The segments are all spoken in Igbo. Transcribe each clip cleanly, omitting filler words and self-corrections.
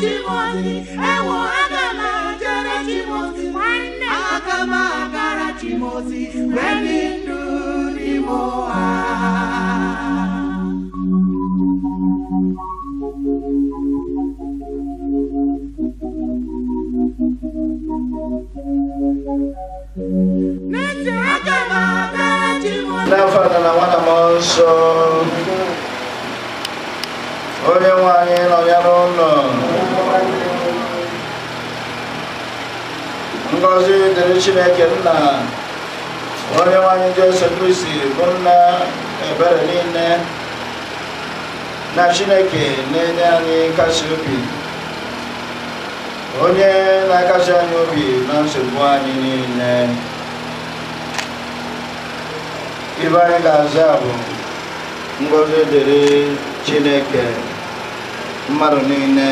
Timothy, ewo agama jere Timothy, agama gara Timothy, wenindu ni moa. Father, na wana monso onye nwanyị nọ ya n'ụlọ ngọzi dịrị Chineke nna onye nwanyị Jesu Kristi bụ nna ebere niile na Chineke na-enye anyị nkasi obi onye na-akasi anyị obi na nsogbu anyị niile. Ibe anyị ga-aza bụ ngọzi dịrị Chineke mmadụ niile.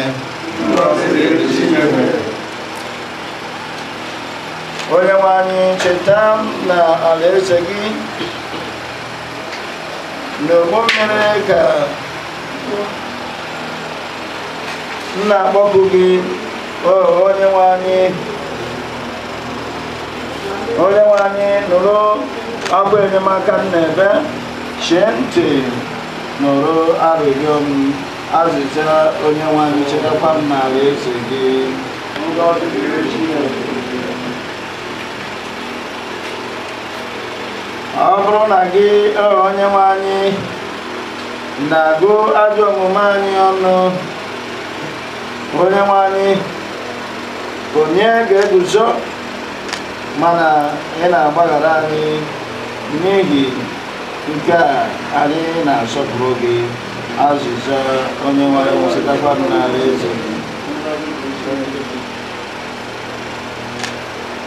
Onye nwe anyị cheta na alaeze gị n'ụgbọ mmiri ka nna akpọpụ gị onye nwe anyị nụrụ ọbụ enyemaka n'ebe chie ntị nụrụ arịrịọ m azịza onye nwe anyị chetakwa m n'ala eze gị. Ọ bụrụ na gị onye nwe anyị na-agụ ajọ omume anyị ọnụ, onye nwe anyị onye ga-eguzo mana ị na-agbaghara anyị n'ihi nke a anyị na-asọpụrụ gị azịza onye nwe anyị chetakwa m n'ala eze gị.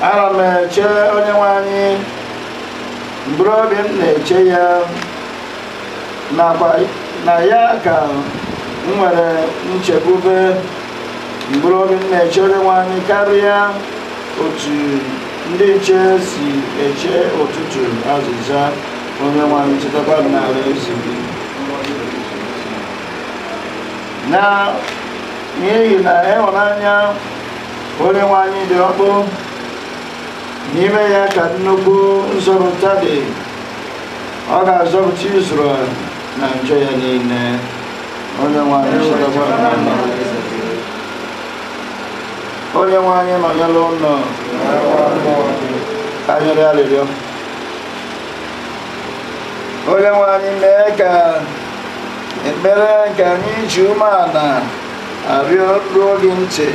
Ana m eche onye nwe anyị mkpụrụ obi m na-eche ya nakwa na ya ka m nwere nchekwube. Mkpụrụ obi m na-eche onye nwe anyị karịa otu ndị nche si eche ụtụtụ azịza onye nwe anyị chetakwa m n'ala eze gị. Na n'ihi na ịhụnanya onye nwe anyị dị ọkpụ, n'ime ya ka nnukwu nzọpụta dị. Ọ ga-azọpụta Izrel na njọ ya niile. Onye nwe anyị chetakwa m n'ala eze gị. Onye nwe anyị nọnyere ụlọ anyere arịrịọ. Onye nwe anyị mee ka ekpere nke anyị ji umeala arịọ ruo gị ntị.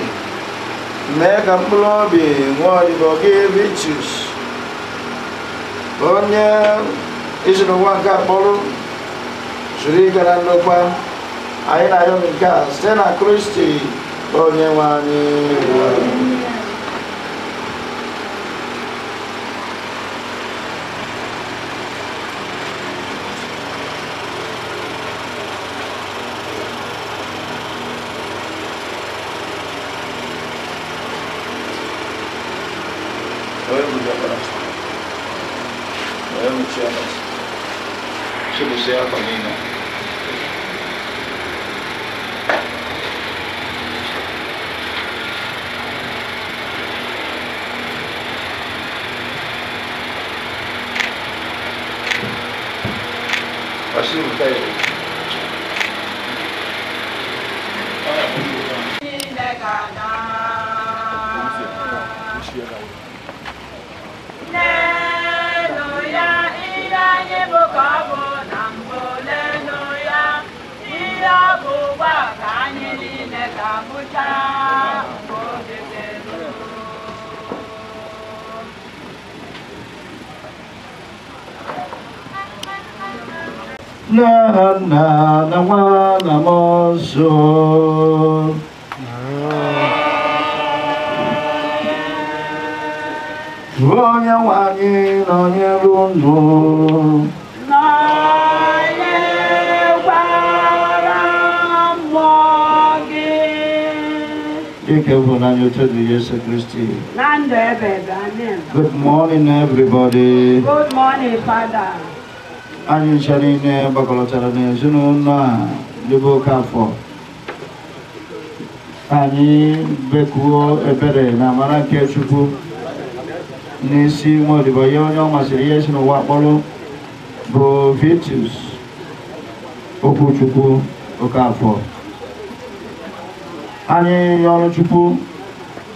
Mee ka mkpụrụ obi nwee odibo gị Vitus, onye isi n'ụwa nke akpọrọ zuru ịgara ndokwa. Anyị na-arịọ nke a site na Kristi onye nwe anyị. Na nwa na mozo onye nwanyị nọnyere unu Good morning, everybody. Good morning, Father. Anyị chere ịne gbakọtara n'ezinụlọ a n'ebe oke afọ anyị bekuo ebere na amara nke Chukwu n'isi Nwaodibo ya onye ọ masịrị ihe si n'ụwa kpọrọ bụ Vitus Okwuchukwu Okafọ. Anyị ọrụ Chukwu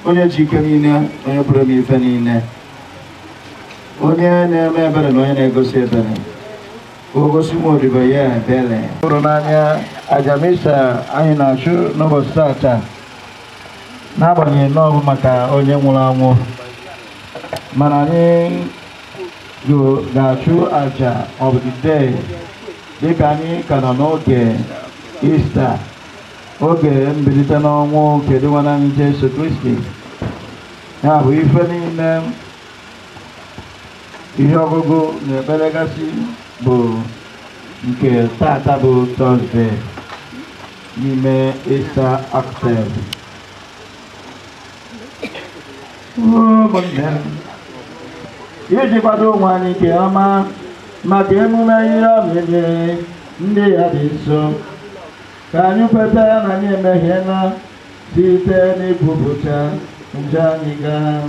onye ji ike niile, onye pụrụ ime ife niile, onye na-eme ebere na onye na-egosi ebere, o gosi Nwaodibo ya ebere. Hụrụ n'anya aja misa anyị na-achụ n'ụbọchị tata, n'agbanyeghị na ọ bụ maka onye nwụrụ anwụ, mana anyị ga-achụ aja of the day dịka anyị ka nọ n'oge Ista, oge mbilite n'ọnwụ nke Onyenwe anyị Jesu Kristi. Ya bụ ife niile, ihe ọgụgụ na ekpere gasị bụ nke tata bụ Tọzdee n'ime Ista Octave. Ụmụnne m, iji kwado onwe anyị nke ọma maka emume ihe ọmịmị ndị ya dị nso, ka anyị kweta na anyị emehiela site n'ibupụta njọ anyị gaa.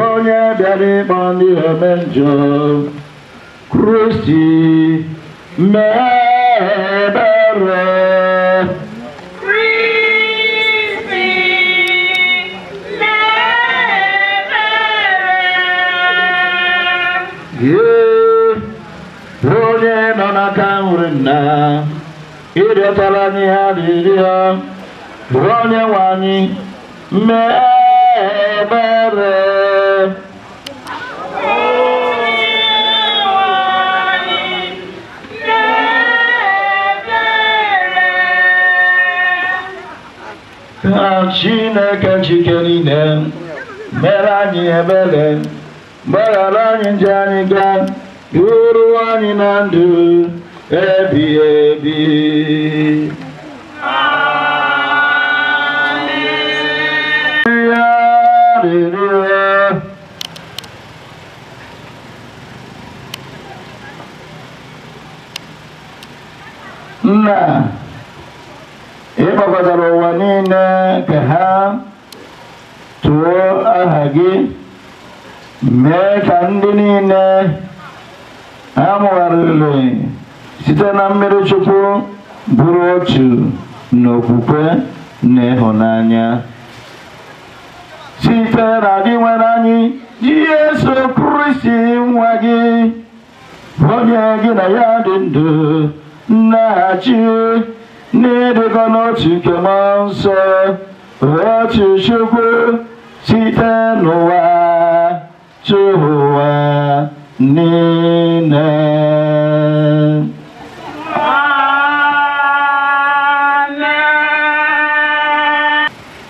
Onye bịara ịkpọ ndị ome njọ, Kristi mee ebere. Kristi mee ebere. Onye nọ n'aka nri nna, ịrịọtara anyị ha rịrịọ, onye nwe anyị mee ebere. Ka Chineke chike niile mere anyị ebere, gbaghara anyị njọ anyị gaa, duru anyị na ndụ ebighị ebi. Nna, ị kpọkọtara ụwa niile ka ha tụọ aha gị, mee ka ndị niile ha mụgharịrị site na mmiri Chukwu bụrụ otu n'okwukwe na ịhụnanya. Site na gị nwere anyị Jesu Kristi nwa gị, onye gị na ya dị ndụ na-achị n'ịdịkọ n'otu nke Mmụọ Nsọ, otu Chukwu site n'ụwa tupu ụwa niile.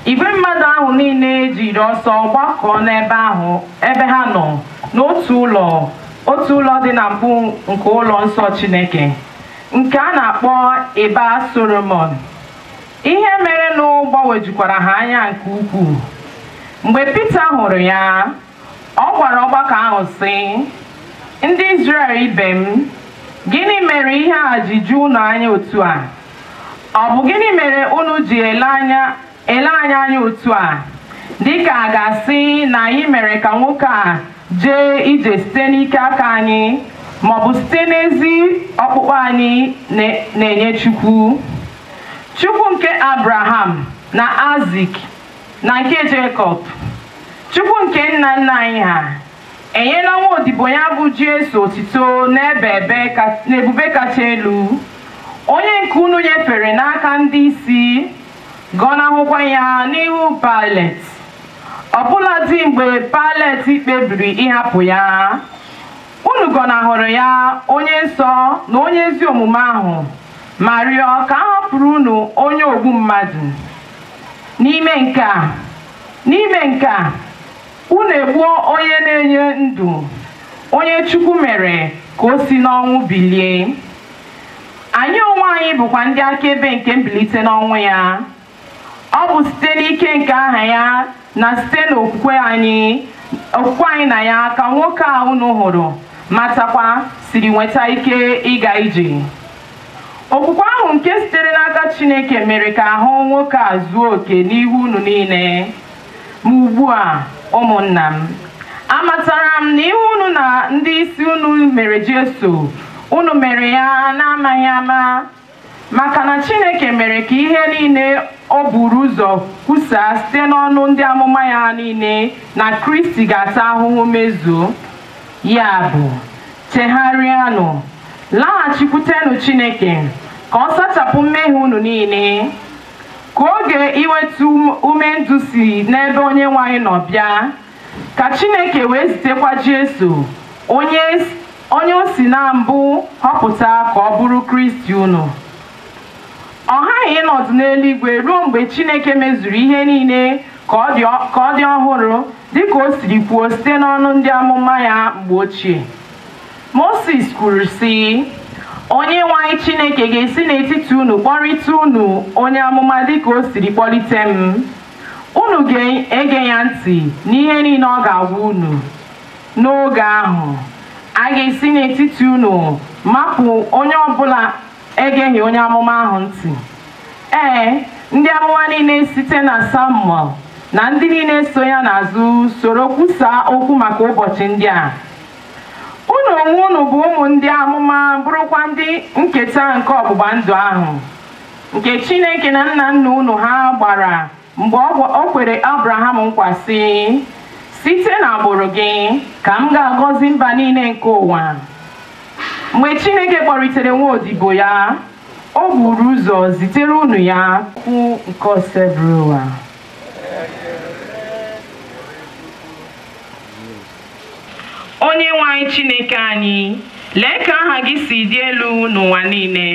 Igwe mmadụ ahụ niile jiri ọsọ gbakọọ n'ebe ahụ ebe ha nọ n'otu ụlọ dị na mbụ nke ụlọ nsọ Chineke, nke a na-akpọ Ịba Solomon. Ihe mere nụ gbanwejukwara ha anya nke ukwuu. Mgbe Pita hụrụ ya, ọ gwara ọgbakọ ahụ sị, ndị Izrel ibe m, gịnị mere ihe a ji ju unu anya otu a? Ọ bụ gịnị mere unu ji ele anya otu a, dịka a ga-asị na anyị mere ka nwoke a jee ije site n'ike aka anyị, maọbụ site n'ezi ọkpụkpọ anyị na-enye Chukwu? Chukwu nke Abraham na Isaac na nke Jacob, Chukwu nke nna nna anyị ha, enyela Nwaodibo ya bụ Jesu otito n'ebube kacha elu, onye nke unu nyefere n'aka ndị isi, gọnahụkwa ya n'ihu Pilet, ọbụladị mgbe Pilet kpebiri ịhapụ ya. Unu gọnahụrụ ya onye nsọ na onye ezi omume ahụ, ma rịọ ka a hapụrụ unu onye ogbu mmadụ. N'ime nke a unu egbuo onye na-enye ndụ, onye Chukwu mere ka o si n'ọnwụ bilie. anyị onwe anyị bụkwa ndị akaebe nke mbilite n'ọnwụ ya. Ọ bụ site n'ike nke aha ya na site n'okwukwe anyị na ya ka nwoke a unu hụrụ matakwa siri nweta ike ịga ije. Okwukwe ahụ nke sitere n'aka Chineke mere ka ahụ nwoke a zuo oke n'ihu unu niile. Ma ugbu a, ụmụnna m, amatara m na ihu unu na ndị isi unu mere Jesu, unu mere ya n'amaghị ama, maka na Chineke mere ka ihe niile o buru ụzọ kwusaa site n'ọnụ ndị amụma ya niile na Kristi ga-ata ahụhụ mezuo. Ya bụ, chegharịanụ, laghachikwutenụ Chineke ka ọ sachapụ mmehie unu niile, ka oge iweta ume ndụ si n'ebe Onyenwe anyị nọ bịa, ka Chineke wee zitekwa Jesu onye o si na mbụ họpụta ka ọ bụrụ Kristi unu. Ọ ghaghị ịnọdụ n'eluigwe ruo mgbe Chineke mezuru ihe niile ka ọ dị ọhụrụ dịka o siri kwuo site n'ọnụ ndị amụma ya mgbe ochie. Moses kwuru sị, Onyenwe anyị Chineke ga-esi n'etiti unu kpọrịta unu onye amụma dịka o siri kpọlite m. Unu ga-ege ya ntị n'ihe niile ọ ga-agwa unu. N'oge ahụ, a ga-esi n'etiti unu mapụ onye ọbụla egeghị onye amụma ahụ ntị. Ndị amụma niile site na Samuel na ndị niile so ya n'azụ soro kwusaa okwu maka ụbọchị ndị a. Unu onwe unu bụ ụmụ ndị amụma, bụrụkwa ndị nketa nke ọgbụgba ndụ ahụ nke Chineke na nna nna unu ha gbara mgbe o kwere Abraham nkwa sị, site n'agbụrụ gị ka m ga-agọzi mba niile nke ụwa. Mgbe Chineke kpọlitere nwaodibo ya, o buru ụzọ zitere unu ya okwu nke osebụrụ. Onyenwe anyị Chineke anyị, lee ka aha gị si dị elu n'ụwa niile.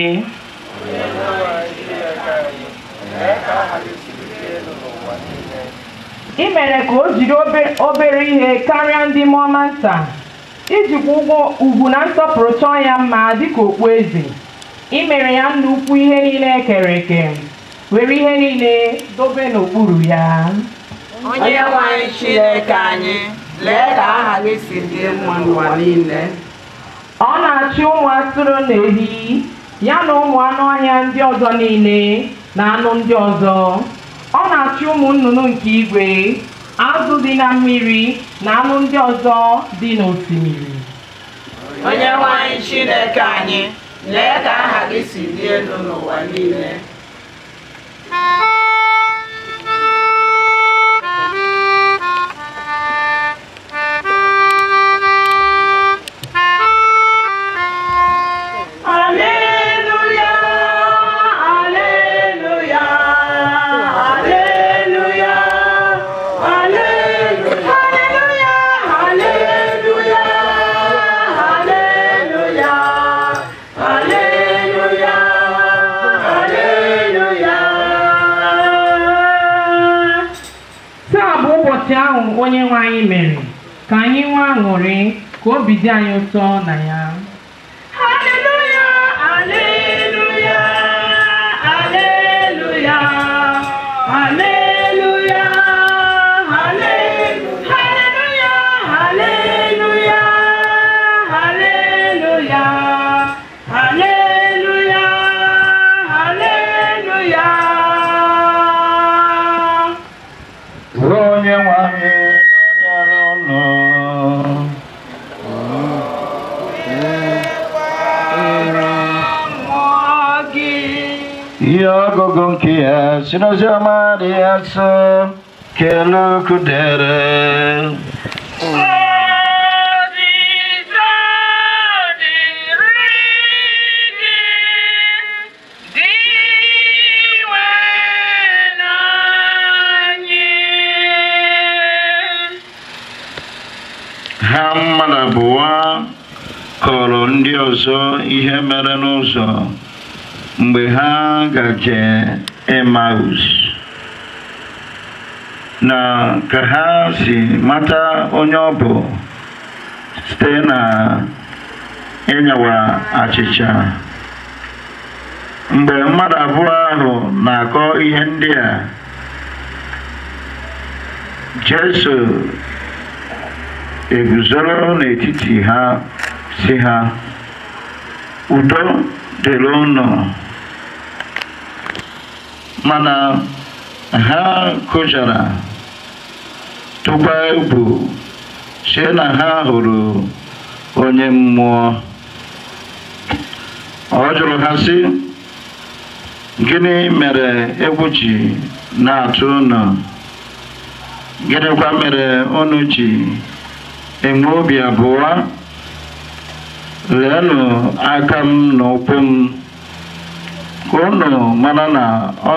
I mere ka o jiri obere ihe karịa ndị mmụọ ọma nta, ijikwa ugwu na nsọpụrụ chọọ ya mma dịka okpueze. I mere ya nna ukwu ihe niile ekere eke, were ihe niile dobe n'okpuru ya. Onyenwe anyị Chineke anyị, lee ka aha gị si dị mma n'ụwa niile. Ọ na-achị ụmụ atụrụ na ehi, ya na ụmụ anụ ọhịa ndị ọzọ niile na anụ ndị ọzọ. Ọ na-achị ụmụ nnụnụ nke igwe, azụ dị na mmiri na anụ ndị ọzọ dị n'osimiri. Onyenwe anyị Chineke anyị, lee ka aha gị si dị elu n'ụwa niile. Onyenwe anyị mere ka anyị nwee aṅụrị, ka obi dị anyị ụtọ na ya. Haleluya, haleluya, haleluya, haleluya, haleluya, haleluya, haleluya, haleluya, haleluya. Onyenwe anyị ihe ọgụgụ nke ya si n'oziọma dị ya nsọ kelu kudere. Ha mmadụ abụọ kọrọ ndị ọzọ ihe mere n'ụzọ mgbe ha gaje Emmaus, na ka ha si mata onye ọ bụ site na ịnyawa achịcha. mgbe mmadụ abụọ ahụ na-akọ ihe ndị a, Jesu eguzoro n'etiti ha sị ha, udo dịrị unu. Mana ha kụjara tụkwa egwu sị na ha hụrụ onye mmụọ. Ọ jụrụ ha sị, gịnị mere egwu ji na-atụ unu? Gịnịkwa mere unu ji enwe obi abụọ? Leenụ aka m na ụkwụ m, ka unu mara na ọ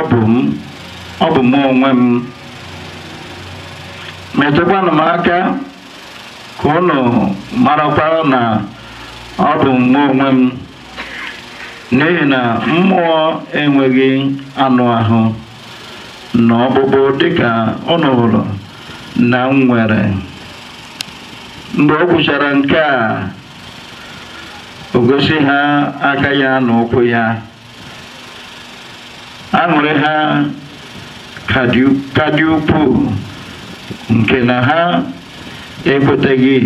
bụ m onwe m. Metụkwanụ m aka, ka unu marakwa na ọ bụ m onwe m. N'ihi na mmụọ enweghị anụ ahụ na ọkpụkpụ dịka unu hụrụ na m nwere. Mgbe o kwuchara nke a, o gosi ha aka ya na ụkwụ ya. Aṅụrị ha ka dị ukwuu, nke na ha ekweteghị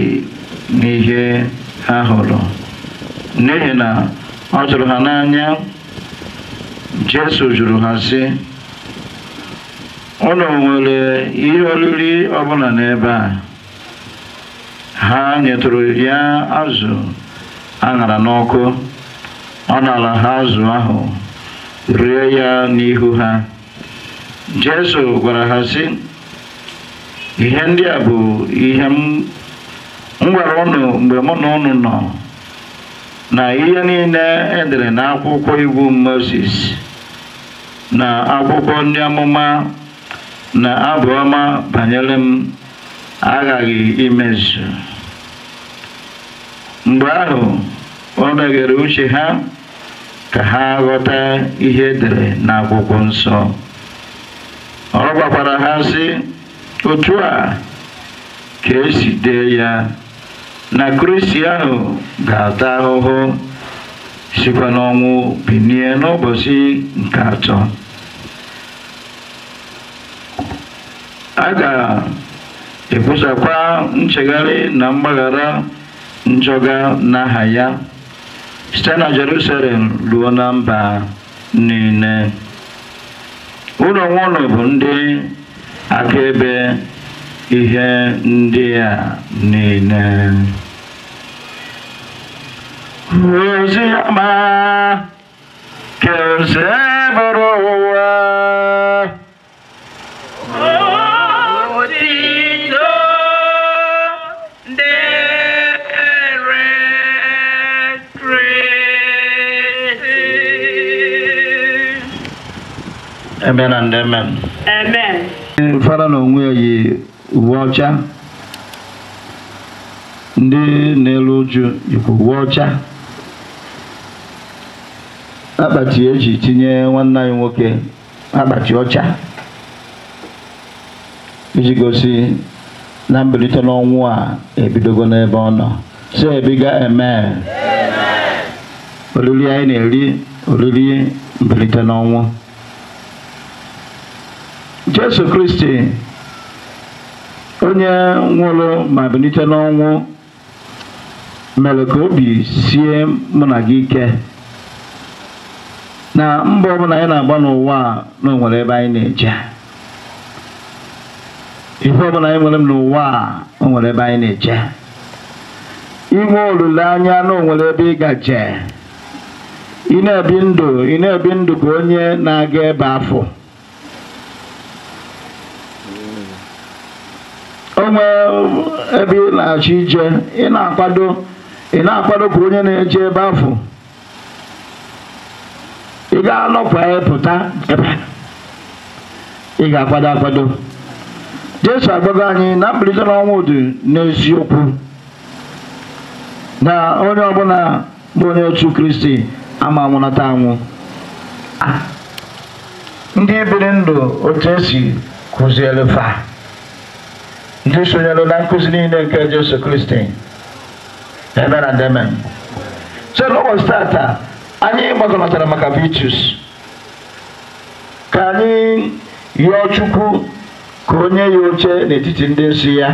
n'ihe ha hụrụ, n'ihi na ọ tụrụ ha n'anya. Jesu jụrụ ha sị, unu nwere ihe oriri ọbụla n'ebe a? Ha nyetụrụ ya azụ aṅara n'ọkụ. Ọ nara ha azụ ahụ, rie ya n'ihu ha. Jesu gwara ha sị, ihe ndị a bụ ihe m gwara unu mgbe mụ na unu nọ, na ihe niile edere n'akwụkwọ iwu Moses na akwụkwọ ndị amụma na abụ ọma banyere m aghaghị imezu. Mgbe ahụ ọ meghere uche ha ka ha ghọta ihe edere n'akwụkwọ nsọ. Ọ gwakwara ha sị, otu a ka esi dee ya, na Kristi ahụ ga-ata ahụhụ, sikwa n'ọnwụ binie n'ụbọchị nke atọ. A ga-ekwusakwa nchegharị na mgbaghara njọga n'aha ya site na Jerusalem ruo na mba niile. Unu onwe unu bụ ndị akaebe ihe ndị a niile. Ozi ọma ka eze bụrụ ụwa. Amen and amen. Amen. Fara na onwe ya yi uwe ọcha, ndị na-eru uju yikwa uwe ọcha. Akpati eji tinye nwanne anyị nwoke akpati ọcha iji gosi na mbilite n'ọnwụ a ebidogo n'ebe ọ nọ. So ebiga amen. Olili anyị na-eri olili mbilite n'ọnwụ. Jesu Kristi onye nwụrụ ma bilite n'ọnwụ mere ka obi sie mụ na gị ike na mbọ ọbụla anyị na-agba n'ụwa na o nwere ebe anyị na-eje. Ihe ọbụla anyị nwere n'ụwa o nwere ebe anyị na-eje. Inwe olileanya na o nwere ebe ị gaje. Ị na-ebi ndụ ka onye na-aga ebe afọ. Onwe ebe ị na-achọ ije, ị na-akwado ka onye na-eje ebe afọ. Ị ga-anọkwa pụta ebe ị ga-akwado. Jesu agbago anyị na mbilite n'ọnwụ dị n'eziokwu, na onye ọbụla bụ onye otu Kristi ama anwụnata anwụ. Ndị biri ndụ otu esi kụziere fa, ndị sonyere na nkụzi niile nke Jesu Kristi. Amen and amen. So n'ụbọchị tata anyị gbakọtara maka Vitus ka anyị yọọ Chukwu ka o nye ya oche n'etiti ndị nsị ya.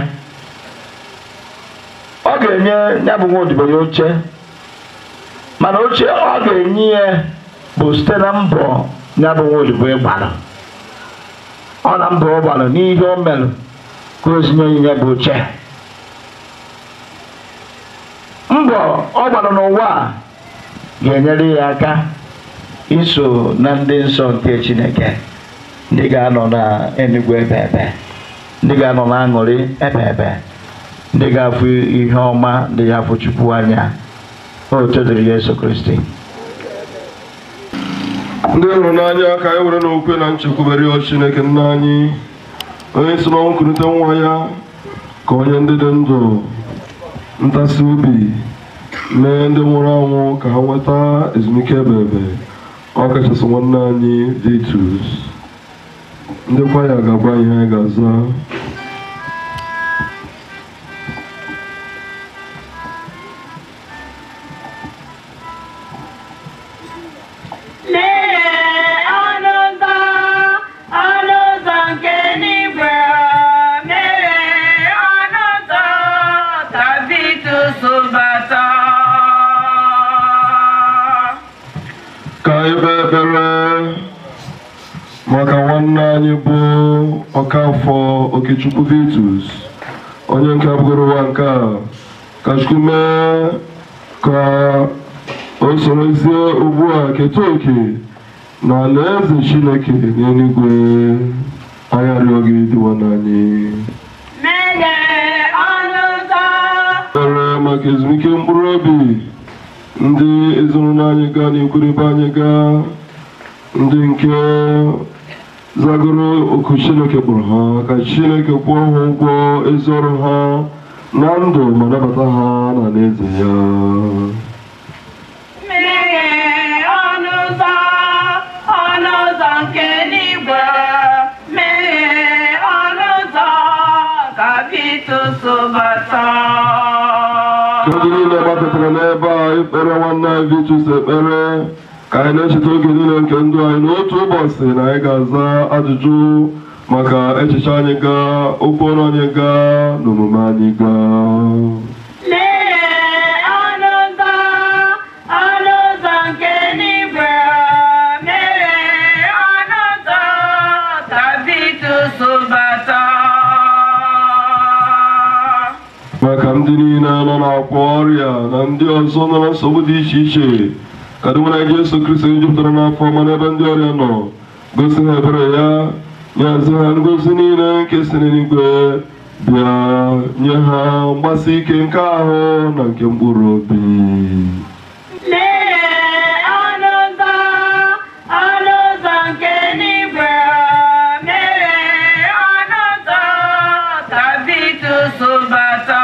Ọ ga-enye ya bụ nwaodibo ya oche, mana oche ọ ga-enye ya bụ site na mbọ ya bụ nwaodibo ya gbara. Ọ na mbọ ọ gbara n'ihe o mere ka o zinye ya bụ oche. Mbọ ọ gbara n'ụwa a ga-enyere ya aka iso na ndị nsọ nke Chineke, ndị ga-anọ na eluigwe ebe ebe, ndị ga-anọ na aṅụrị ebe ebe, ndị ga-afụ ihe ọma, ndị ga-afụ Chukwu anya. Otu dịrị Yesu Kristi. Ndị hụrụ n'anya ka anyị were n'okwe na nchekwube rịọ Chineke nna anyị, onye si n'ọnwụ kulite nwa ya, ka onye ndị dị ndụ ntasị obi, mee ndị nwụrụ anwụ ka ha nweta ezumike ebe ebe, ọ kachasị nwanne anyị Vitus. Ndị kwaya ga-agba ihe anyị ga-aza. Maka nwanne anyị bụ Ọkafọ Okechukwu Vitus, onye nke abụgoro ụwa nke a, ka Chukwu mee ka o sorozie ugbu a keta oke na alaeze Chineke n'eluigwe. Anyị arịọ gị dịwa n'anyị. Ekpere maka ezumike mkpụrụ obi ndị ezinụlọ anyị gaa n'ikwerebe anyị gaa, ndị nke zagoro oku Chineke kpọrọ ha, ka Chineke kwụọ ha ụgwọ ezi ọrụ ha na ndụ ma nabata ha n'alaeze ya. Ọnụ ụzọ nke eluigwe, meghee ọnụ ụzọ ka Vitus bata. Ka ndị niile gbakọtara n'ebe a ikpere nwanne anyị Vitus ekpere, ka anyị na-echeta oge niile nke ndụ anyị n'otu ụbọchị na anyị ga-aza ajụjụ maka echiche anyị gaa, okwu ọnụ anyị gaa, na omume anyị gaa. Ọnụ ụzọ nke eluigwe, meghee ọnụ ụzọ ka Vitus bata. Maka ndị niile nọ n'akwa ọrịa na ndị ọzọ nọ na nsogbu dị iche iche, ka dị nwere Jesu Kristi jupụtara n'afọ ọma n'ebe ndị ọrịa nọ, gosi ha ebere ya, nyehazi ha ngozi niile nke si n'eluigwe bịa, nye ha mgbasi ike nke ahụ na nke mkpụrụ obi. Ọnụ ụzọ nke eluigwe, meghee ọnụ ụzọ ka Vitus bata.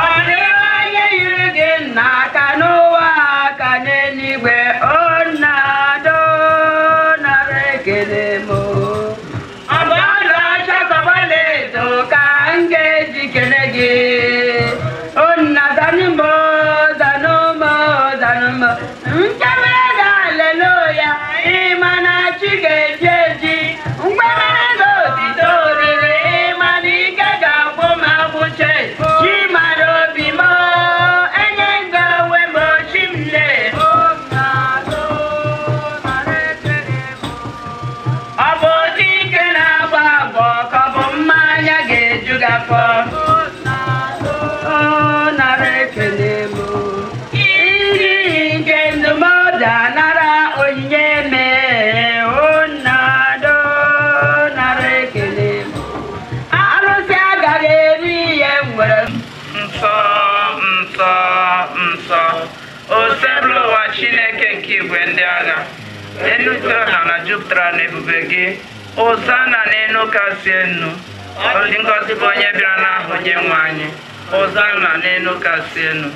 Ọ dịghị onye yiri gị n'aka n'ụwa ka n'eluigwe, o nna-adọ nara ekele m. Ọ bụ ọdụ ọcha ka ọlaedo ka m ga-eji kele gị. O nna danụmọ danụmọ danụmọ, nkebere gị aleluya, ịma na chi ga-eji eji, mkpebere gị otito oriri, ịma na ike ga-agwụ m agwụche. Chi mara obi m, enye nga onwe m ochi m le. Ọ bụ ụdị ike na-agba agwọ ka ọ bụ mmanya ga-eju gị afọ. Nara ekele m. Iri nke ndụmọdụ anara onyinye mee, o nna-adọ nara ekele m. Arụsị agaghị eri ihe nwere. Nsọ nsọ nsọ, osebụla ụwa Chineke nke igwe ndị agha, elu tụrụ na jupụtara n'ebube gị. Ụzana n'elu kasị enu, ndị ngọzi bụ onye bịara n'aha Onyenwe anyị. Ụzana n'elu kasị enu.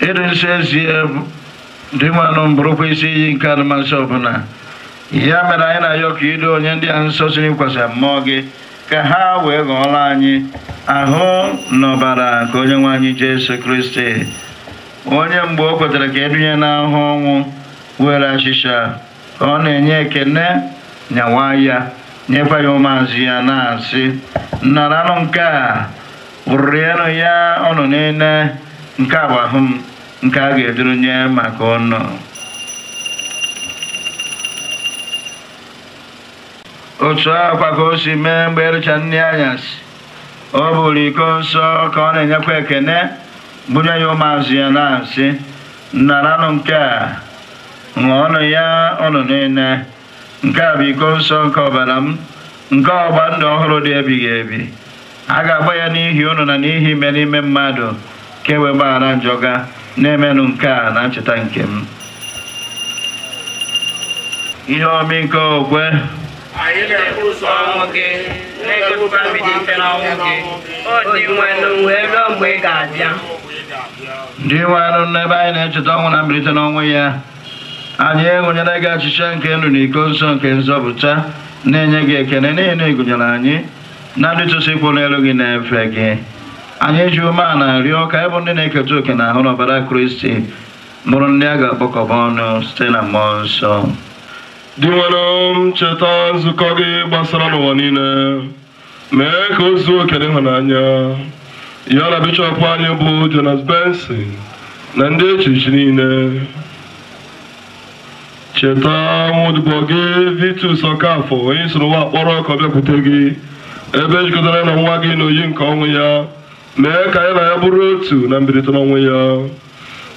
Ịdị nsọ ezie dị mmanụ mbụrụkwa isi iyi nke anụmanụ ọbụla. Ya mere anyị na-ayọ ka ido onye ndị a nsọ siri kwasị mmụọ gị, ka ha wee ghọọrọ anyị ahụ na ọbara ka Onyenwe anyị Jesu Kristi. onye mgbe o kwetara ka edunye n'ahụ ọnwụ were achịcha ka ọ na-enye ekene nyawa ya nyekwa ya ụmụazụ ya na-asị nnaranụ nke a rụrụnụ ya ọnụ niile nke a bụ ahụ m nke a ga-edurunye maka ọnụ. Otu akwa ka o si mee mgbe ericha nri anyasị ọ bụrụ iko nsọ ka ọ na-enyekwa ekene bunye ya ụmụazụ ya na-asị nnaranụ nke a ṅụọnụ ya ọnụ niile nke a bụ iko nsọ nke ọbara m nke ọgba ndụ ọhụrụ dị ebighị ebi a ga-agba ya n'ihi unu na n'ihi ime n'ime mmadụ ka e wee gbaghara njọ ga na-emenụ nke a na ncheta nke m. Ihe omi nke okwe anyị na-ekwusa ọnwụ gị na-egosipụta mbido ike n'ọnwụ gị ọ dị nwenụ wee ruo mgbe ị ga-abịa. ndị nwanụ n'ebe anyị na-echeta ọnwụ na mbilite n'ọnwụ ya anyị egụnyere gị achịcha nke ndụ na iko nsọ nke nzọpụta na-enye gị ekene n'ihi na ịgụnyere anyị na ndị tụsịkwu n'elu gị na-efe gị. anyị ji umeala rịọ ka ịbụ ndị na-eketa oke na ahụ n'ọbara Kristi mụrụ ndị a ga-akpọkọba ọnụ site na mmụọ nsọ. Dị nwere m cheta nzukọ gị gbasara n'ụwa niile mee ka o zuo oke n'ịhụnanya ya na bishọp anyị bụ Jonas Benson na ndị echichi niile. Cheta nwụdịbọ gị Vitus Okafọ onye soro ụwa akpọrọ ka ọ bịakwute gị ebe ejikọtara na nwa gị na oyi nke ọnwụ ya mee ka anyị na ya bụrụ otu na mbilite n'ọnwụ ya.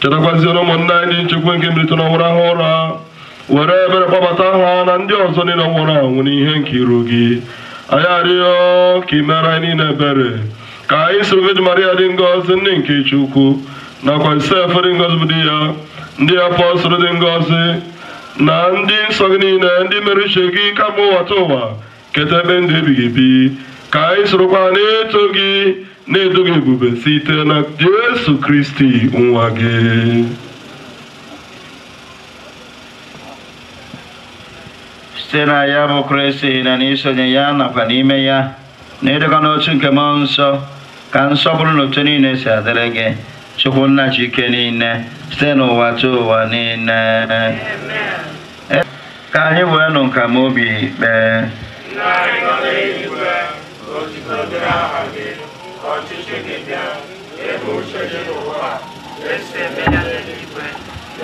Chetakwaziere ụmụnne anyị dị nchekwa nke mbilite n'ọnwụ ahụ ụra were ebere kpọbata ha na ndị ọzọ niile nwụrụ anwụ n'ihe nke iru gị. anyị arịọ ka ị mere anyị niile ebere ka anyị soro Virgin Maria dị ngọzi nne nke Chukwu nakwa Josef dị ngọzi bụ di ya ndị apọstọl dị ngọzi na ndị nsọ gị niile ndị mere uche gị kama ụwa ta ụwa keta ebe ndụ ebighị ebi ka anyị sorokwa na-eto gị na-edo gị ebube site na Jesu Kristi nwa gị. site na ya bụ Kristi na n'isonye ya nakwa n'ime ya na ịdịkọ n'otu nke mmụọ nsọ ka nsọpụrụ na otu niile si adịrị gị Chukwu nna Chike niile site n'ụwa ta ụwa niile. ka anyị wee nụ nka ma obi kpee.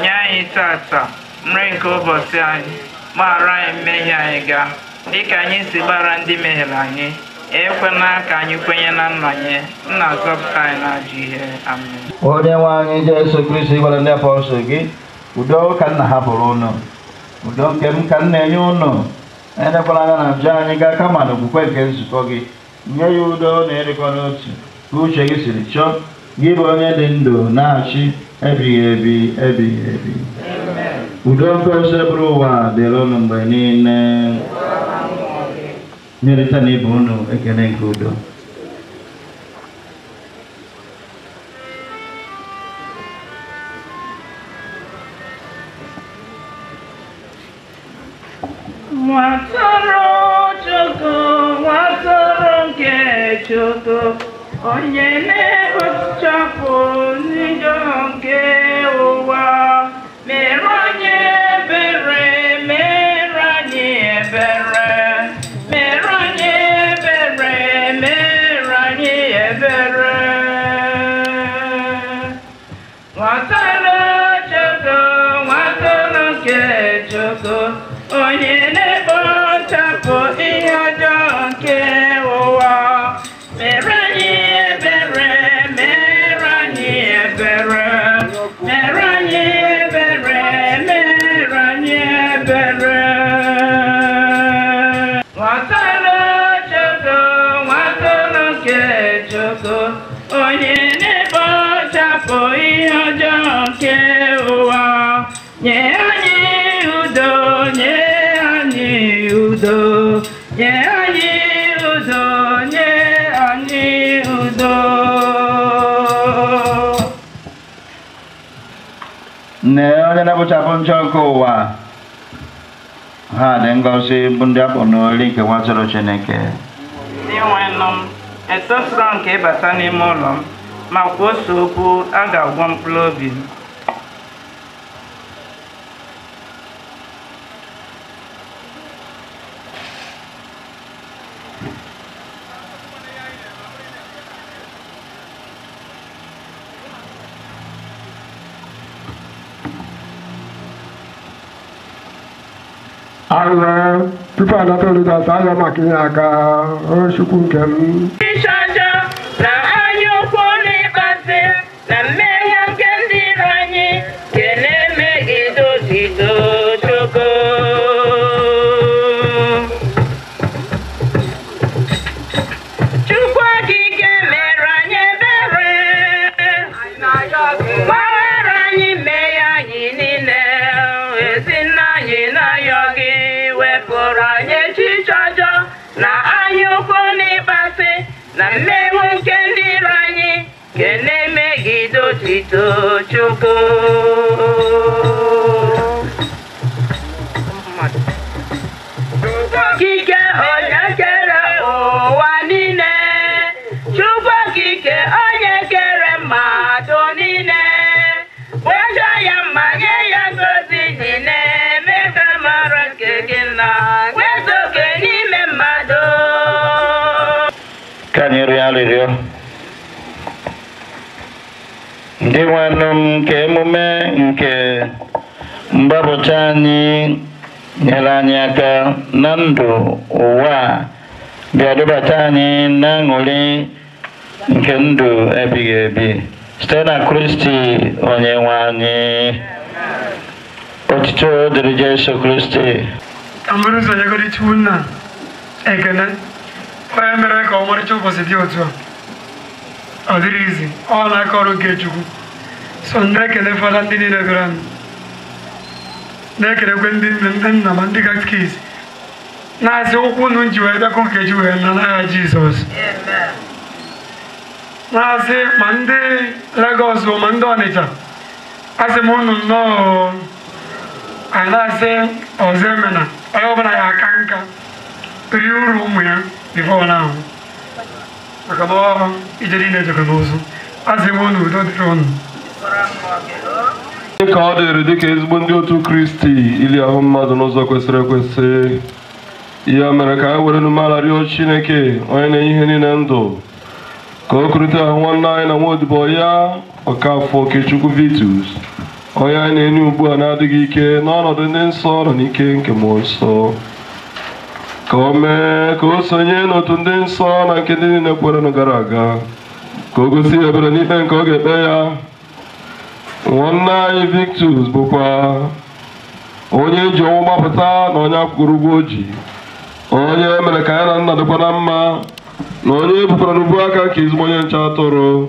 nye anyị tata nri nke ụbọchị anyị gbaghara anyị mmehie anyị ga dịka anyị si gbara ndị mehiere anyị ekwela ka anyị kwenye na nnọnye nna zọpụta anyị n'ajọ ihe. amen. Onye nwe anyị Jesu Kristi gwara ndị apọstọl gị udo ka nna hapụrụ unu udo nke m ka m na-enye unu enyekwala anya na njọ anyị gaa kama na okwukwe nke nzukọ gị nye ya udo na ịdịkọ n'otu ka uche gị siri chọọ gị bụ onye dị ndụ na-achị ebighị ebi ebighị ebi. udo nke ose bụrụ ụwa dịrị unu mgbe niile. nyerịta na ibe unu ekele nke udo. Nwatụrụ Chukwu, nwatụrụ nke Chukwu, onye na-ekpochapụ njọ nke ụwa, mere anyị ebere, mere anyị ebere, mere anyị ebere, mere anyị ebere. Nwatụrụ Chukwu, nwatụrụ nke Chukwu, onye na-ekpochapụ ihe ọjọọ nke ụwa, mere anyị ebere, mere anyị ebere, mere anyị ebere, mere anyị ebere. Nwatụrụ Chukwu, nwatụrụ nke Chukwu, onye na-ekpochapụ ihe ọjọọ nke ụwa, nye anyị udo, nye anyị udo, nye anyị udo, nye anyị udo. Nne onye na-ekpochapụ njọ nke ụwa ha dị ngọzi bụ ndị akpọ n'oli nke nwa atụrụ Chineke. Ndị nwenụ m, etosiro nke ịbata n'ime ụlọ m, ma kwuoso okwu a ga-agwọ mkpụrụ obi m. Agha tupu anatolite asa agha maka inye aka Chukwu nke m. Ịchọjọ na anya ukwu n'ịkpasị na mmehie nke ndị iro anyị nke na-emegide otito Chukwu. Chukwu okike mere anyị ebere, gbaghara anyị mmehie anyị niile, ezi nna anyị na-ayọ gị wepụrụ anyị echiche ọjọọ na anya ukwu n'ịkpasị na mmehie nke ndị iro anyị nke na-emegide otito Chukwu. Chukwu okike onye kere ụwa niile, Chukwu okike onye kere mmadụ niile, weja ya mma nye ya ngozi niile, mee ka mara nke gị na nwezoge n'ime mmadụ. Ka anyị rịọ arịrịọ ndị nwanne m nke emume nke mgbapụta anyị nyere anyị aka na ndụ ụwa a bịa dubata anyị na aṅụrị nke ndụ ebighị ebi site na Kristi onye nwe anyị. Otuto dịrị Jesu Kristi. Amụrụ ụzọ nyegoro Chukwu nna ekele onye mere ka ọmarịcha ụbọchị dị otu a ọ dịrị izi ọ na-aka ọrụ nke Chukwu. So na-ekele fada ndị niile bịara m, na-ekelekwe ndị nna ma ndị katikis, na-asị ụkwụ unu ji wee bịakọ nke ji wee na n'aha Jizọs. Na-asị ma ndị Lagos ma ndị Ọnịcha, asị m unu nnọọ. Anyị na-asị ọzọ emena onye ọbụla ya aka nka rie uru ụmụ ya bifo n'ahụ, maka na ọ ije niile jekọ n'ụzụ. Asị m unu udo dịrị unu. Ka ọ dịrị dịka ezigbo ndị otu Kristi ili ahụ mmadụ n'ụzọ kwesịrị ekwesị, ya mere ka anyị were n'umeala rịọ Chineke onye na-enye ihe niile ndụ ka o kurịta ahụ nwanne anyị na nwaodibo ya Ọkafọ Okechukwu Vitus, onye anyị na-enye ugbu a na-adịghị ike n'ọnọdụ ndị nsọ nọ n'ike nke mmụọ nsọ, ka o mee ka o sonye n'otu ndị nsọ na nke ndị niile kwerenụ gara aga, ka o gosi ebere n'ikpe nke ọ ga-ekpe ya. Nwanne anyị Victus bụkwa onye ji ọnwụ gbapụta na onye akwụkwọrọ ụgwọ oji, onye mere ka ya na nna dịkwa na mma, na onye bukwara n'ubu aka nke ezigbo onye nche atụrụ.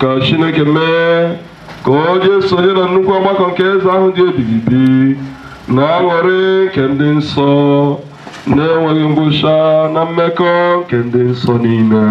Ka Chineke mee ka o jee sonye na nnukwu ọgbakọ nke eze ahụ dị ebighị na aṅụrị nke ndị nsọ na-enweghị ngwụcha na mmekọ nke ndị nsọ niile.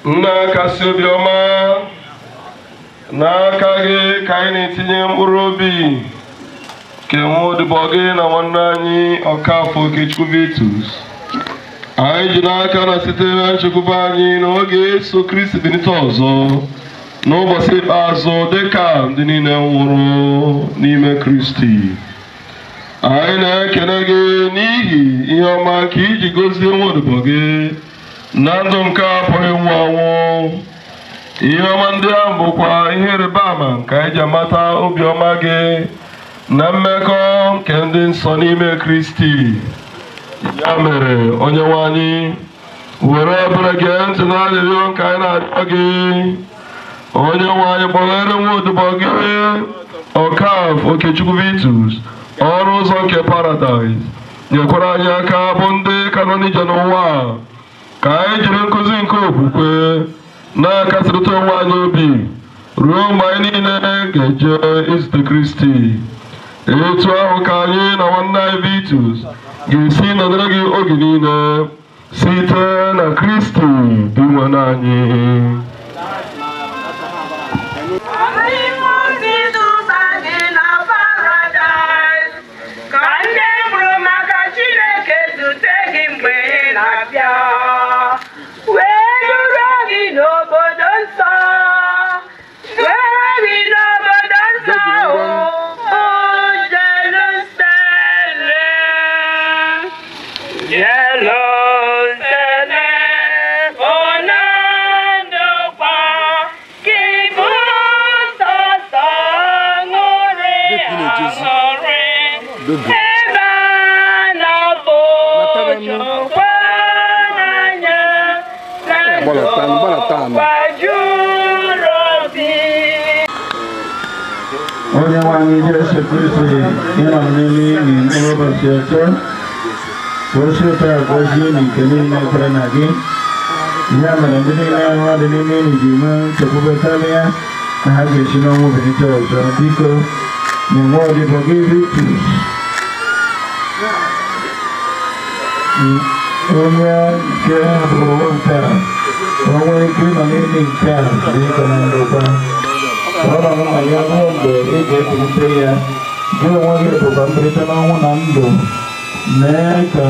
Nna kasị obiọma, n'aka gị ka anyị na-etinye mkpụrụ obi nke nwaodibo gị na nwanne anyị Ọkafọ Okechukwu Vitus. Anyị ji n'aka na site na nchekwube anyị na oge eso Kristi bilite ọzọ n'ụbọchị ikpeazụ dịka ndị niile nwụrụ n'ime Kristi, anyị na-ekele gị n'ihi ihe ọma ka iji gozie nwaodibo gị na ndụ nke apụghị ịnwụ anwụ. Ihe ọma ndị ahụ bụkwa ihe ịrịba ama nke anyị ji amata obiọma gị na mmekọ nke ndị nsọ n'ime Kristi. Ya mere Onyenwe anyị, were ebere gee ntị na arịrịọ nke anyị na-arịọ gị. Onyenwe anyị, kpọghere nwaodibo gị Ọkaf Okechukwu Vitus ọrụ ụzọ nke Paradaịs. Nyekwara anyị aka bụ ndị ka nọ n'ije n'ụwa ka anyị jiri nkụzi nke okwukwe na-akasịrịta onwe anyị obi ruo mgbe anyị niile ga-eje izute Kristi. Etu ahụ ka anyị na nwanne anyị Vitus ga-esi nọdụrụ gị oge niile site na Kristi bụ nwanne anyị. Onyenwe anyị Jesu Kristi ịnọ n'ime n'ime ụbọchị ọzọ ka o si ụtọ agọzie n'ike niile kwere na gị. Ya mere ndị niile ahụ dị n'ime enyi ji nwee nchekwube karịa na ha ga-esi n'ọnwụ bilite ọzọ. Biko nye nwaodibo gị Vitus onye nke bụ nke a o nwere ike ịnọ n'ime nke a dị ike na ndokwa. Ọ nọ na ya ruo mgbe ị ga-ebilite ya. Gị onwe gị bụkwa mbilite n'ọnwụ na ndụ. Mee ka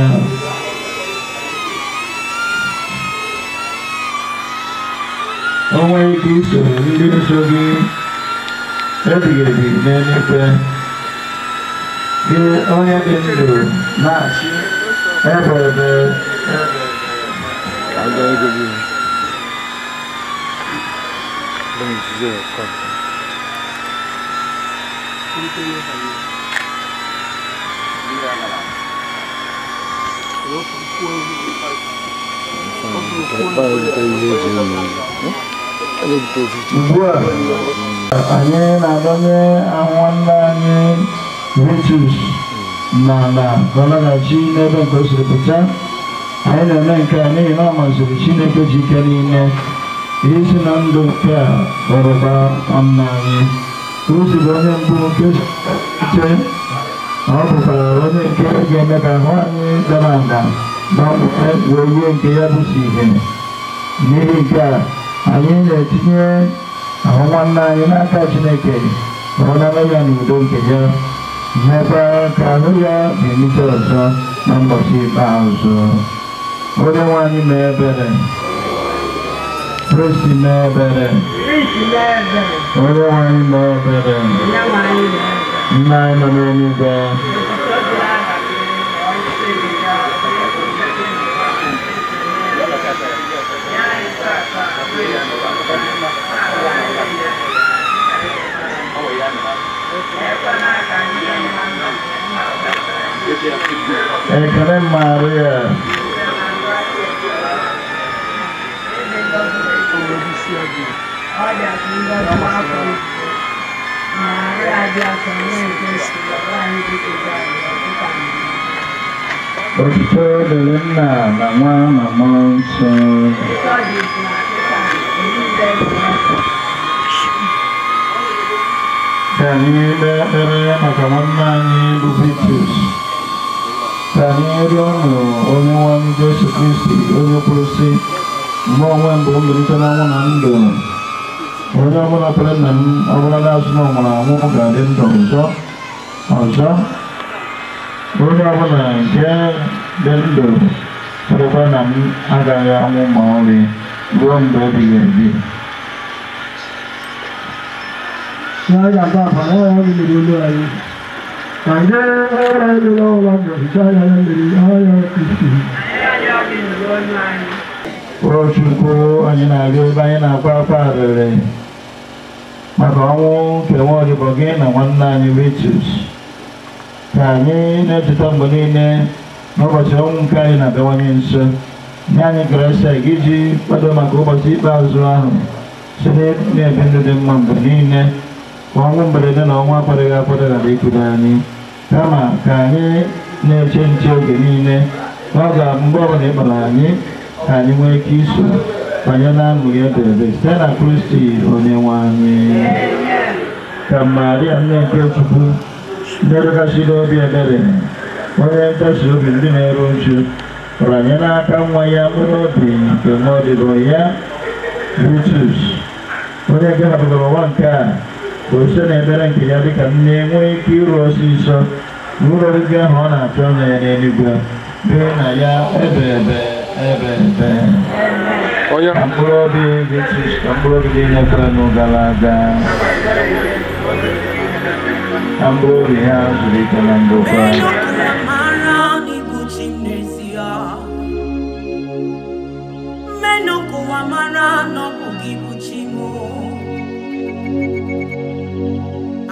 o nwee ike iso ndị nsọ gị ebighị ebi n'eluigwe. Gị onye dị ndụ na-achị ebe ebe. Ugbu a anyị na-adọnye nwanne anyị Vitus n'ala ka ọ laghachi n'ebe nke o siri pụta. Anyị na-eme nke a n'ihi na ọ masịrị Chineke ji ike niile isi na ndụ nke a kpọrọkwa nwanne anyị ka o si bụ onye mbụ nke site. Ọ bụkwara onye nke ga-eme ka ahụ anyị dara ada gbanwee wee yie nke ya bụ si ihe. N'ihi nke a anyị na-etinye ahụ nwanne anyị n'aka Chineke ka ọ nara ya n'udo nke ya, mekwa ka ahụ ya ga-emite ọzọ na ụbọchị ikpeazụ. Onyenwe anyị mee ebere. Kristi mee ebere. Onyenwe anyị mee ebere. Nna anyị nọ n'eluigwe, ekele Maria, otuto dịrị Nna na Nwa na Mmụọ Nsọ. Ka anyị kpee ekpere maka nwanne anyị bụ Vitus. Ka anyị rịọ Onyenwe anyị Jesu Kristi onye kwuru sị, mgbe onwe mbụ mbilite n'ọnwụ na ndụ. Onye ọbụla kwere na m ọbụla na-asụ na ọ nwụrụ anwụ ga-adị ndụ ọzọ. Onye ọbụla nke dị ndụ kwerekwa na m agaghị anwụ ma ọlị ruo mgbe ebighị ebi. Saya dapat pada orang yang dulu lagi. Chukwu anyị na-aga ebe anyị na-akwa akwa arịrị maka ọnwụ nke nwa odibo gị na nwanne anyị Vitus, ka anyị na-echeta mgbe niile n'ụbọchị ọnwụ nke anyị na-abịawanye nso. Nye anyị grace gị iji kwado maka ụbọchị ikpeazụ ahụ si na-ebi ndụ dị mma mgbe niile, ka ọnwụ mberede na ọnwụ akwadịghị akwado ghara ikwudo anyị, kama ka anyị na-eche nche oge niile na ọ ga-abụ mgbe ọbụla ị kpọrọ anyị ka anyị nwee ike iso banye na aṅụrị ebe site na Kristi Onyenwe anyị. Ka Maria nne nke Chukwu na-erekasịrị obi ebere, onye nkasi obi ndị na-eru uju, kpọrọ anyị n'aka nwa ya mkpụrụ obi nke nwa odibo ya Vitus, onye nke hapụtara ụwa nke a ka o site na ebere nke ya dịka nne nwee ike iru ọsịsọ n'ụlọ oriri ahụ ọ na-achọ anya ya n'eluigwe, bee na ya ebe ka mkpụrụ obi Vitus, ka mkpụrụ obi dị nyefere n'ụgara aga, ka mkpụrụ obi ha zuru ike na ndokwa.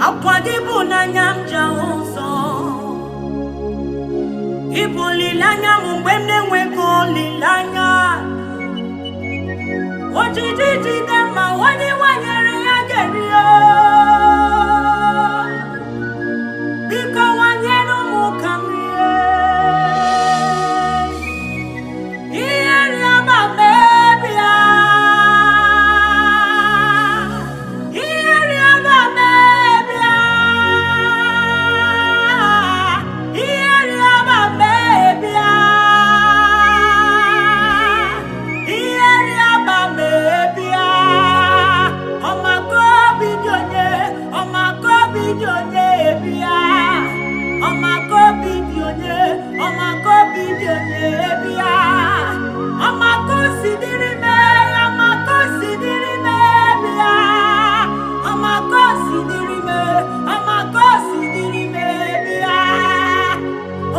Akwadibu na nyamja ụzọ ibu olileanya mgbe m na-enweghị olileanya, ojiji jide ma onye nwanyere ya ga-erio, biko nwanyere ụmụ ka m rie ihe rịọba mebia, ihe rịọba mebia, ihe rịọba mebia, ihe rịọba mebia, ọmako bidonye, ọmako bidonye bia, ọmako bidonye, ọmako bidonye bia, ọmako sidiri me, ọmako sidiri me bia, ọmako sidiri me, ọmako sidiri me bia,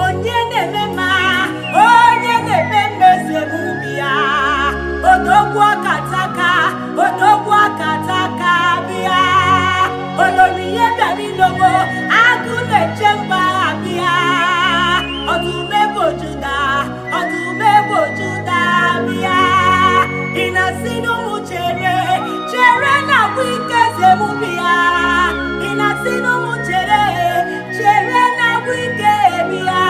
onye na-eme ma, onye na-eme mmezemu bia, odogwu akataka, odogwu akataka bia, olori ihe bịara ilogo, agụ na-eche mba bia, ọdụmegbo Juda, ọdụmegbo Juda bia, ị na-asị n'ụmụ chere, chere na agwụ ike zemu bia, ị na-asị n'ụmụ chere, chere na agwụ ike bia,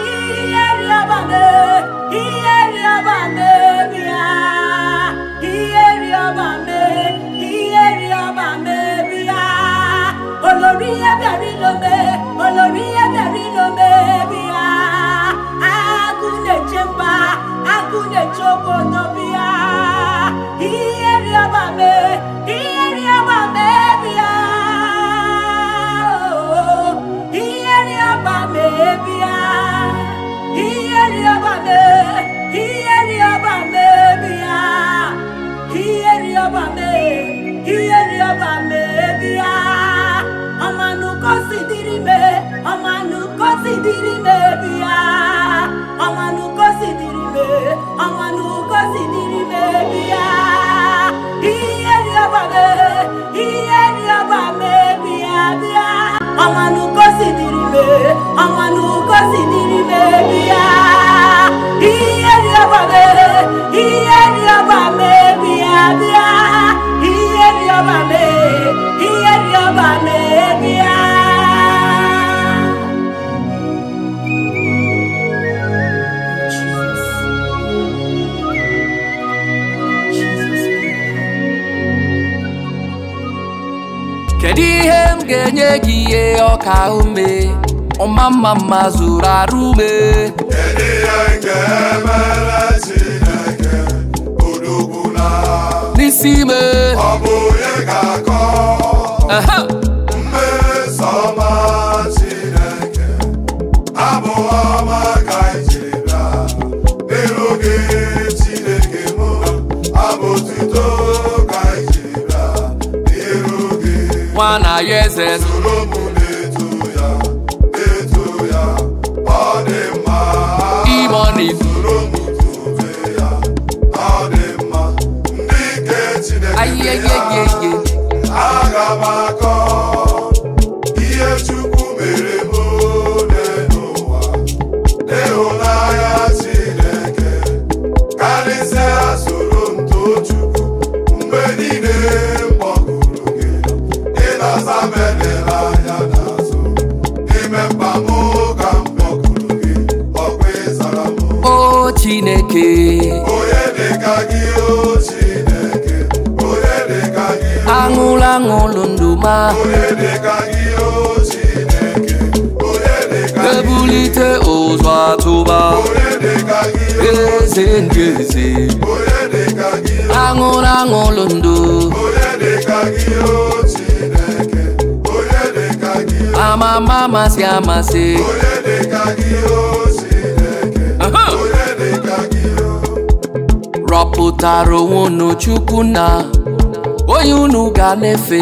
ihe rịọba me, ihe rịọba me bia, ihe rịọba me, ihe rịọba me bia, olori ihe bịara ilome, olori ihe bịara ilome bia, agụ na-eche mba, agụ na-eche obodo bia, ihe rịọba me, ihe rịọba me bia, ihe rịọba me bia, ihe rịọba me, ihe rịọba me bia, ihe rịọba me, ihe rịọba me bia, ọmanụkọ sidiri me, ọmanụkọ sidiri me bia, ọmanụkọ sidiri me, ọmanụkọ sidiri me bia, ihe rịọba me, ihe rịọba me bia bia, ọmanụkọ sidiri me, ọmanụkọ sidiri me bia, ihe rịọba me, ihe rịọba me bia bia, ihe rịọba me, ihe rịọba me bia. Kedu ihe m ga-enye gị ihe ọka ume, ọma mma mma zuru arụ ume? Kedu ihe m ga-emere Chineke odogbula n'isi ime? Ọ bụ onye ga-akọ mmeso ọma Chineke, abụ ọma ka iji bịa n'iru gị Chineke m, abụ otuto ka iji bịa n'iru gị. Nwa na ya eze soro m na-eto ya. money. Oh Chineke, aṅụlụ aṅụlụ ndụ ma ebulite ụzọ atụba eze ndị eze aṅụlụ aṅụlụ ndụ amama amasị amasị rọpụtara onwe unu Chukwu na onye unu ga na-efe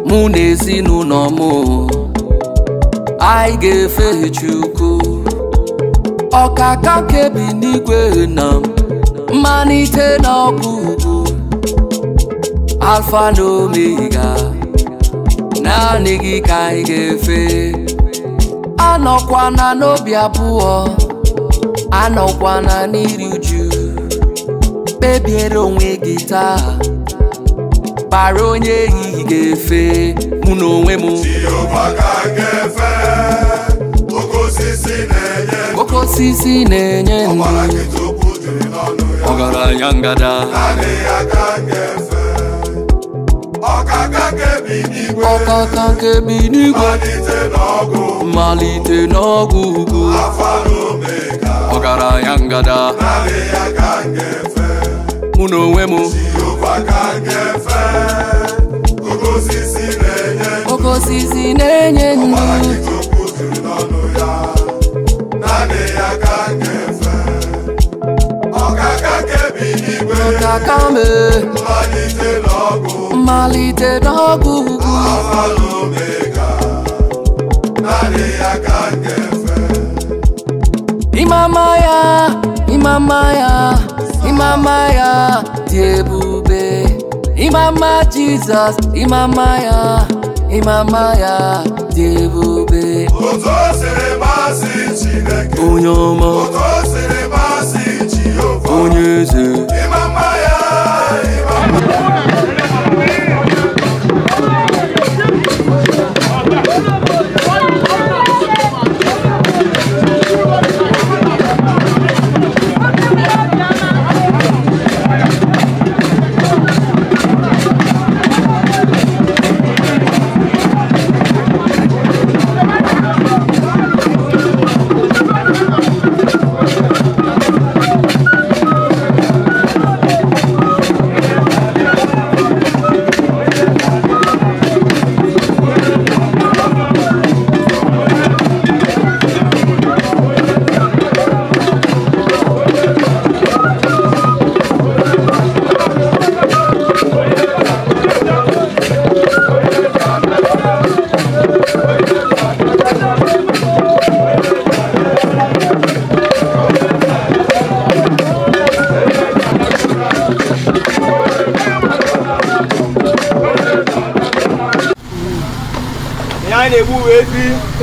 mụ na ezinụlọ m anyị ga-efe Chukwu ọkaka kebi n'igwe na mmalite na ọgwụgwụ alfa na omega naanị gị ka anyị ga-efe anọkwana n'obi abụọ anọkwana n'iri uju kpebiere onwe gị taa bara onye ehihie ga-efe mụ na onwe m oke osisi na-enye ndụ ọgaranya ngada ọkaka kebi n'igwe malite n'ọgwụ ugwu ọgaranya ngada mụ na onwe m oke osisi na-enye ndụ ọkaka me mmalite n'ọgwụ ugwu imama ya dị ebube imama Jizọs imama ya dị ebube onye ọma onye eze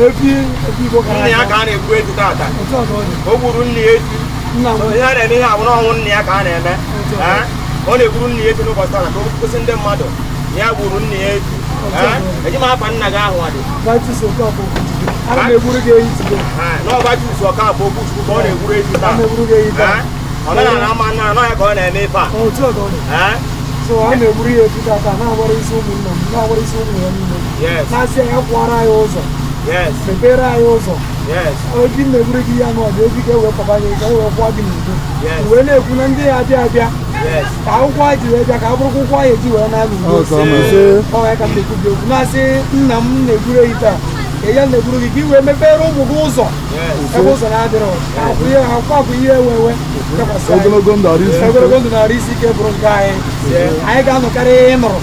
nne ya ka a na-egbu etu tata o gburu nne ya etu ihe a na-eme ihe abụrụ ọnwụ nne ya ka a na-eme ọ na-egburu nne ya etu n'ụbọchị tata ka o kwụsị ndị mmadụ ya gburu nne ya etu eji m afa nna gị ahụ adị n'ọgbachi usu ọka abụ okwu Chukwu ka ọ na-egburu etu taa omenala ama nna anọ ya ka ọ na-eme ife a so a na-egburu ya etu tata na-agbara isi ụmụnna m na-agbara isi ụmụ ya niile na-asị ya kwụọrọ anyị ụzọ mepere anyị ụzọ obi na-egburu gị ya n'ọdụ obi ga-ewe papa gị ka ewe kwụọ gị n'udo wee na-ekwu na ndị ya abịa abịa ka akwụkwọ anyị ji wee bịa ka abụrụkwa ụkwụ anyị eji wee na-alụ udo ọya ka m na-ekwu gị okwu na-asị nna m na-egburu ehi taa ka ya na-egburu gị ka i wee mepere ụmụ gị ụzọ ebe ụzọ na-adịrọ akwụkwọ bụ ihe ewewe ogologo ndụ narị isi ike bụrụ nke anyị ga-anọkarị ịnụrụ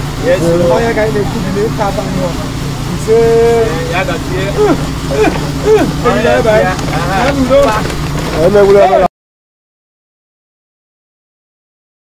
ọya ka anyị na-ekwubile tata nyụọ ise emegburu